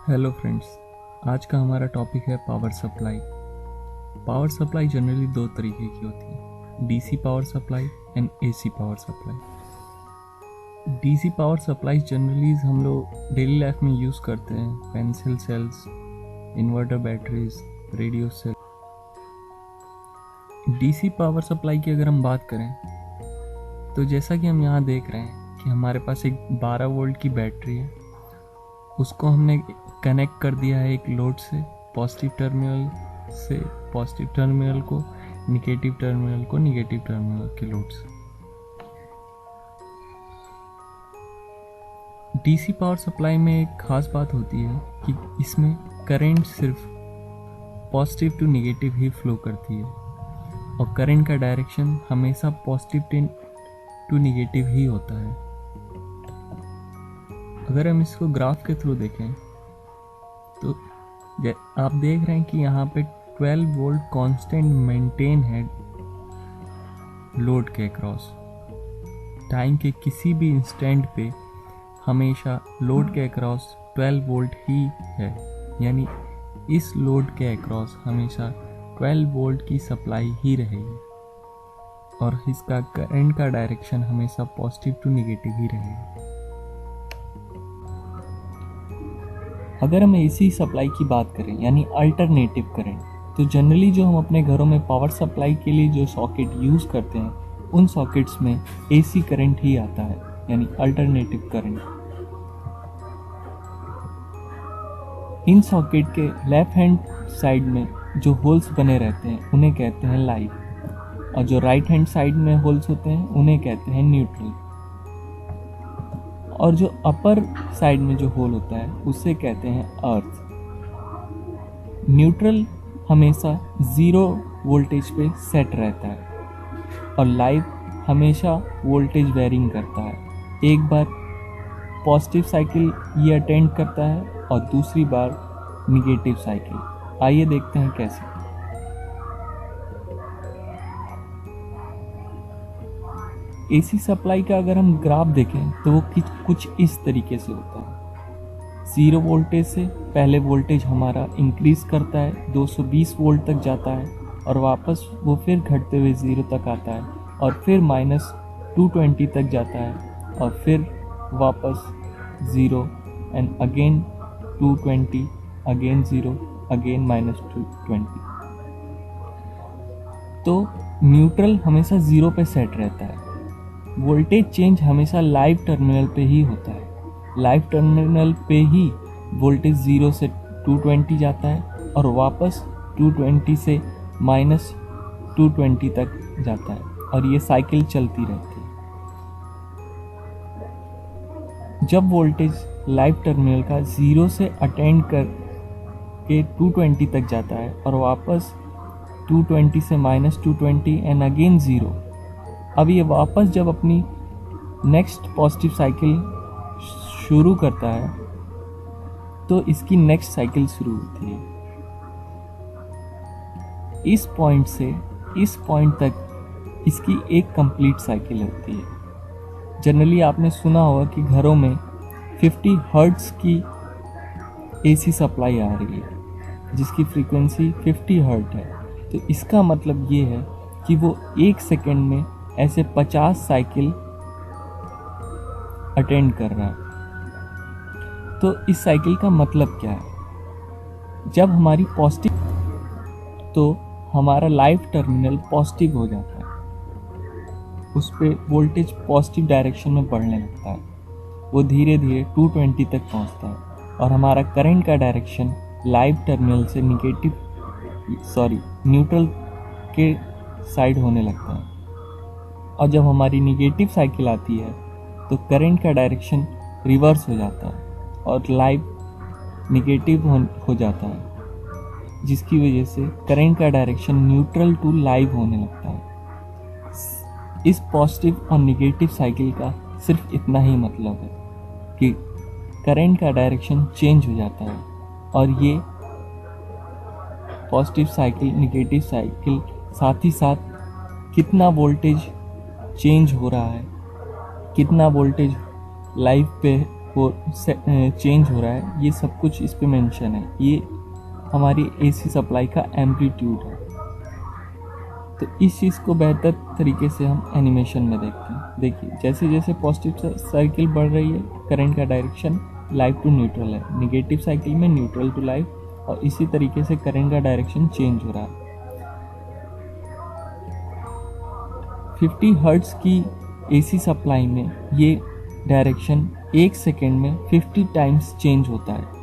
Hello friends, आज का हमारा टॉपिक है power supply. Power supply generally दो तरीके की होती है, DC power supply and AC power supply. DC power supply generally हम लोग डेली लाइफ में यूज़ करते हैं, pencil cells, inverter batteries, radio cell. DC power supply की अगर हम बात करें तो जैसा कि हम यहाँ देख रहे हैं कि हमारे पास एक 12 वोल्ट की बैटरी है, उसको हमने कनेक्ट कर दिया है एक लोड से, पॉजिटिव टर्मिनल को निगेटिव टर्मिनल के लोड से। डीसी पावर सप्लाई में एक खास बात होती है कि इसमें करंट सिर्फ पॉजिटिव टू निगेटिव ही फ्लो करती है और करंट का डायरेक्शन हमेशा पॉजिटिव टू निगेटिव ही होता है। अगर हम इसको ग्राफ के थ्रू देखें तो आप देख रहे हैं कि यहाँ पे 12 वोल्ट कांस्टेंट मेंटेन है लोड के अक्रॉस। टाइम के किसी भी इंस्टेंट पे हमेशा लोड के अक्रॉस 12 वोल्ट ही है, यानी इस लोड के अक्रॉस हमेशा 12 वोल्ट की सप्लाई ही रहेगी और इसका करंट का डायरेक्शन हमेशा पॉजिटिव टू निगेटिव ही रहेगा। अगर हम एसी सप्लाई की बात करें यानी अल्टरनेटिव करंट, तो जनरली जो हम अपने घरों में पावर सप्लाई के लिए जो सॉकेट यूज़ करते हैं उन सॉकेट्स में एसी करंट ही आता है, यानी अल्टरनेटिव करंट। इन सॉकेट के लेफ्ट हैंड साइड में जो होल्स बने रहते हैं उन्हें कहते हैं लाइव, और जो राइट हैंड साइड में होल्स होते हैं उन्हें कहते हैं न्यूट्रल, और जो अपर साइड में जो होल होता है उसे कहते हैं अर्थ। न्यूट्रल हमेशा 0 वोल्टेज पे सेट रहता है और लाइव हमेशा वोल्टेज वेरिंग करता है। एक बार पॉजिटिव साइकिल ये अटेंड करता है और दूसरी बार निगेटिव साइकिल। आइए देखते हैं कैसे। एसी सप्लाई का अगर हम ग्राफ देखें तो वो कुछ इस तरीके से होता है। 0 वोल्टेज से पहले वोल्टेज हमारा इंक्रीज करता है, 220 वोल्ट तक जाता है और वापस वो फिर घटते हुए 0 तक आता है और फिर -220 तक जाता है और फिर वापस 0 एंड अगेन 220, अगेन 0, अगेन -220। तो न्यूट्रल हमेशा 0 पे सेट रहता है। वोल्टेज चेंज हमेशा लाइव टर्मिनल पे ही होता है। लाइव टर्मिनल पे ही वोल्टेज 0 से 220 जाता है और वापस 220 से -220 तक जाता है और ये साइकिल चलती रहती है। जब वोल्टेज लाइव टर्मिनल का 0 से अटेंड कर के 220 तक जाता है और वापस 220 से -220 एंड अगेन 0, अब ये वापस जब अपनी नेक्स्ट पॉजिटिव साइकिल शुरू करता है तो इसकी नेक्स्ट साइकिल शुरू होती है। इस पॉइंट से इस पॉइंट तक इसकी एक कंप्लीट साइकिल होती है। जनरली आपने सुना होगा कि घरों में 50 हर्ट्ज की एसी सप्लाई आ रही है जिसकी फ्रीक्वेंसी 50 हर्ट्ज है। तो इसका मतलब ये है कि वो 1 सेकेंड में ऐसे 50 साइकिल अटेंड कर रहा है। तो इस साइकिल का मतलब क्या है? जब हमारी पॉजिटिव, तो हमारा लाइव टर्मिनल पॉजिटिव हो जाता है, उस पे वोल्टेज पॉजिटिव डायरेक्शन में बढ़ने लगता है, वो धीरे धीरे 220 तक पहुंचता है और हमारा करंट का डायरेक्शन लाइव टर्मिनल से न्यूट्रल के साइड होने लगता है। और जब हमारी निगेटिव साइकिल आती है तो करंट का डायरेक्शन रिवर्स हो जाता है और लाइव निगेटिव हो जाता है, जिसकी वजह से करंट का डायरेक्शन न्यूट्रल टू लाइव होने लगता है। इस पॉजिटिव और निगेटिव साइकिल का सिर्फ इतना ही मतलब है कि करंट का डायरेक्शन चेंज हो जाता है और ये पॉजिटिव साइकिल, निगेटिव साइकिल, साथ ही साथ कितना वोल्टेज चेंज हो रहा है, कितना वोल्टेज लाइव पे वो चेंज हो रहा है, ये सब कुछ इस पे मेंशन है। ये हमारी एसी सप्लाई का एम्पलीट्यूड है। तो इस चीज़ को बेहतर तरीके से हम एनिमेशन में देखते हैं। देखिए जैसे जैसे पॉजिटिव साइकिल बढ़ रही है, करंट का डायरेक्शन लाइव टू न्यूट्रल है, नेगेटिव साइकिल में न्यूट्रल टू लाइव, और इसी तरीके से करंट का डायरेक्शन चेंज हो रहा है। 50 हर्ट्ज की एसी सप्लाई में ये डायरेक्शन 1 सेकेंड में 50 टाइम्स चेंज होता है।